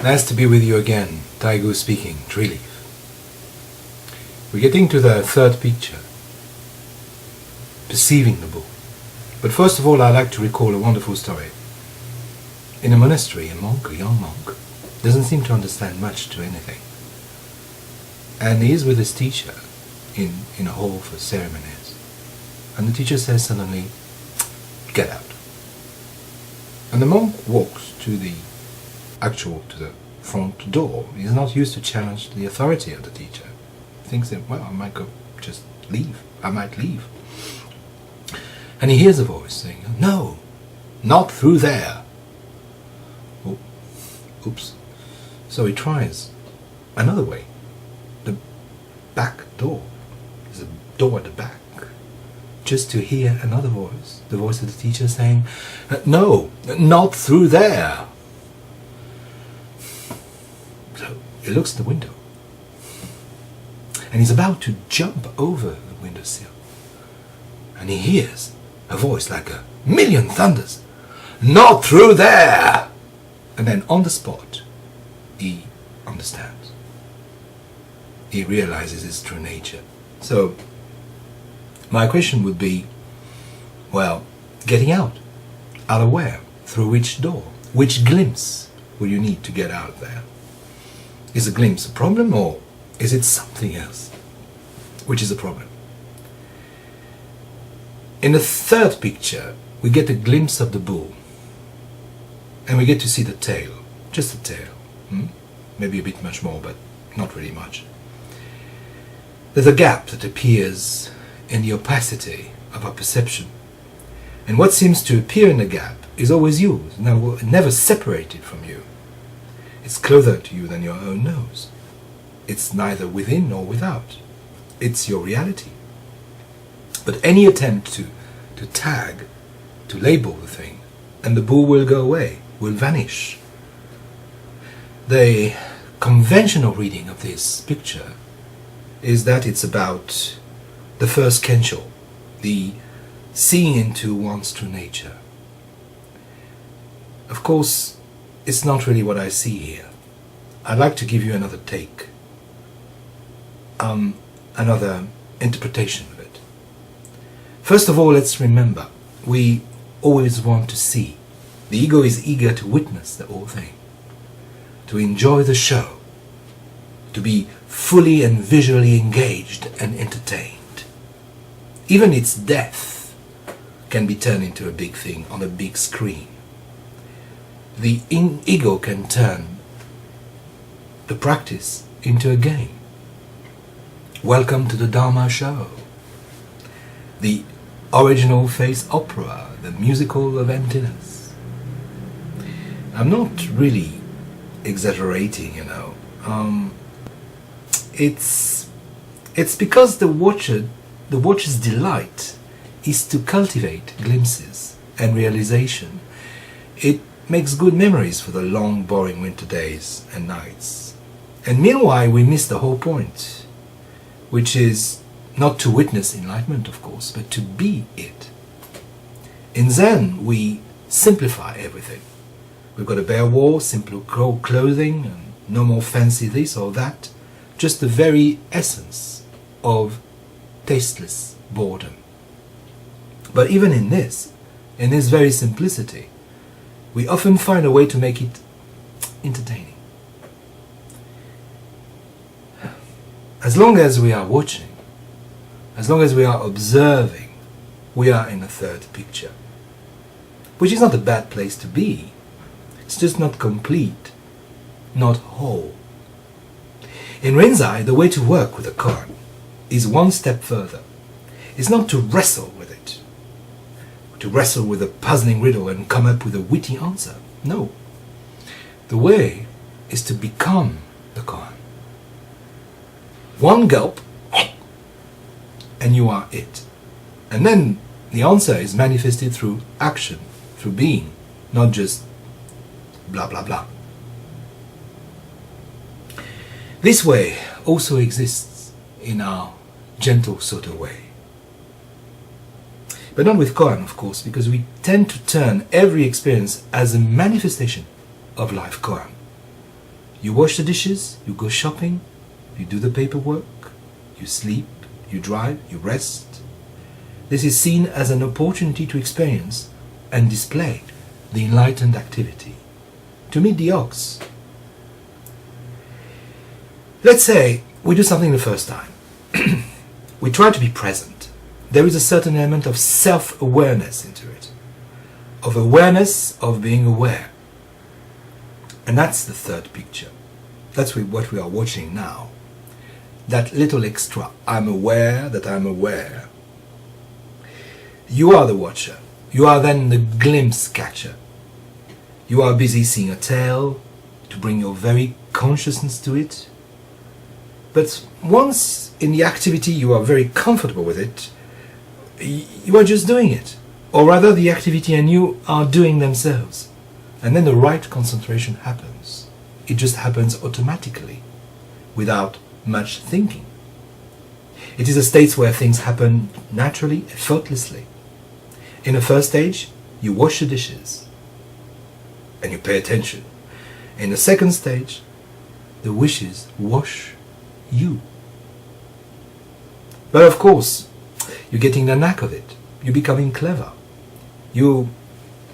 Nice to be with you again. Taigu speaking, Treeleaf. We're getting to the third picture, perceiving the bull. But first of all, I'd like to recall a wonderful story. In a monastery, a young monk, doesn't seem to understand much to anything. And he is with his teacher in a hall for ceremonies. And the teacher says suddenly, "Get out." And the monk walks to the front door. He's not used to challenge the authority of the teacher. He thinks that, well, I might leave. And he hears a voice saying, "No, not through there." Oh, oops. So he tries another way. The back door. There's a door at the back. Just to hear another voice. The voice of the teacher saying, "No, not through there." So he looks at the window. And he's about to jump over the windowsill. And he hears a voice like a million thunders. "Not through there!" And then on the spot, he understands. He realizes his true nature. So, my question would be, well, getting out. Out of where? Through which door? Which glimpse will you need to get out there? Is a glimpse a problem, or is it something else which is a problem? In the third picture, we get a glimpse of the bull. And we get to see the tail. Just the tail. Maybe a bit much more, but not really much. There's a gap that appears in the opacity of our perception. And what seems to appear in the gap is always you, never separated from you. It's closer to you than your own nose. It's neither within nor without. It's your reality. But any attempt to tag, to label the thing, and the bull will go away, will vanish. The conventional reading of this picture is that it's about the first kensho, the seeing into one's true nature. Of course, it's not really what I see here. I'd like to give you another take, another interpretation of it. First of all, let's remember, we always want to see. The ego is eager to witness the whole thing, to enjoy the show, to be fully and visually engaged and entertained. Even its death can be turned into a big thing on a big screen. The ego can turn the practice into a game. Welcome to the Dharma show. The original face opera, the musical of emptiness. I'm not really exaggerating, you know. It's because the watcher's delight is to cultivate glimpses and realization. It makes good memories for the long, boring winter days and nights. And meanwhile, we miss the whole point, which is not to witness enlightenment, of course, but to be it. In Zen, we simplify everything. We've got a bare wall, simple clothing, and no more fancy this or that. Just the very essence of tasteless boredom. But even in this very simplicity, we often find a way to make it entertaining. As long as we are watching, as long as we are observing, we are in a third picture. Which is not a bad place to be. It's just not complete, not whole. In Rinzai, the way to work with a koan is one step further. It's not to wrestle with it, to wrestle with a puzzling riddle and come up with a witty answer. No. The way is to become the koan. One gulp, and you are it. And then the answer is manifested through action, through being, not just blah blah blah. This way also exists in our gentle sort of way. But not with koan, of course, because we tend to turn every experience as a manifestation of life koan. You wash the dishes, you go shopping, you do the paperwork, you sleep, you drive, you rest. This is seen as an opportunity to experience and display the enlightened activity, to meet the ox. Let's say we do something the first time. We try to be present. There is a certain element of self-awareness into it, of awareness of being aware. And that's the third picture. That's what we are watching now. That little extra, I'm aware that I'm aware. You are the watcher. You are then the glimpse catcher. You are busy seeing a tale to bring your very consciousness to it. But once in the activity you are very comfortable with it, you are just doing it. Or rather, the activity and you are doing themselves. And then the right concentration happens. It just happens automatically, without much thinking. It is a state where things happen naturally, effortlessly. In the first stage, you wash the dishes and you pay attention. In the second stage, the wishes wash you. But of course, you're getting the knack of it. You're becoming clever. You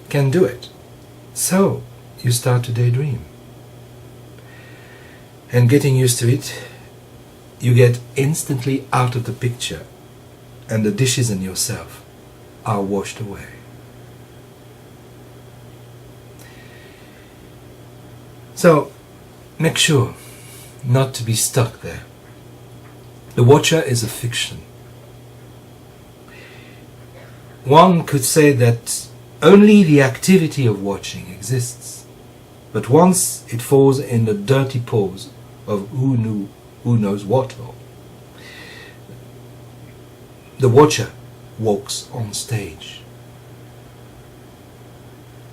can do it. So, you start to daydream. And getting used to it, you get instantly out of the picture, and the dishes and yourself are washed away. So, make sure not to be stuck there. The watcher is a fiction. One could say that only the activity of watching exists, but once it falls in the dirty paws of who knows what. The watcher walks on stage.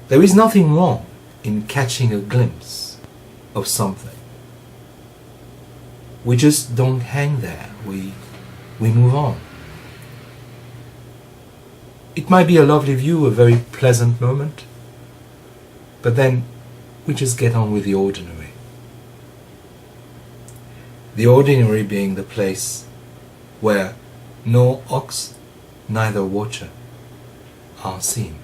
There is nothing wrong in catching a glimpse of something. We just don't hang there. We move on. It might be a lovely view, a very pleasant moment, but then we just get on with the ordinary. The ordinary being the place where no ox, neither watcher are seen.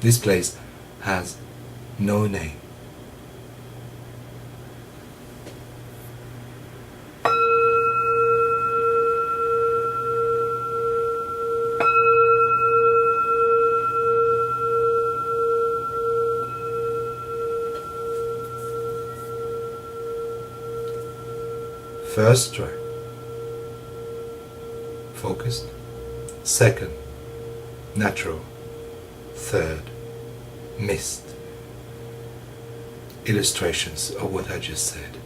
This place has no name. First try, focused. Second, natural. Third, missed. Illustrations of what I just said.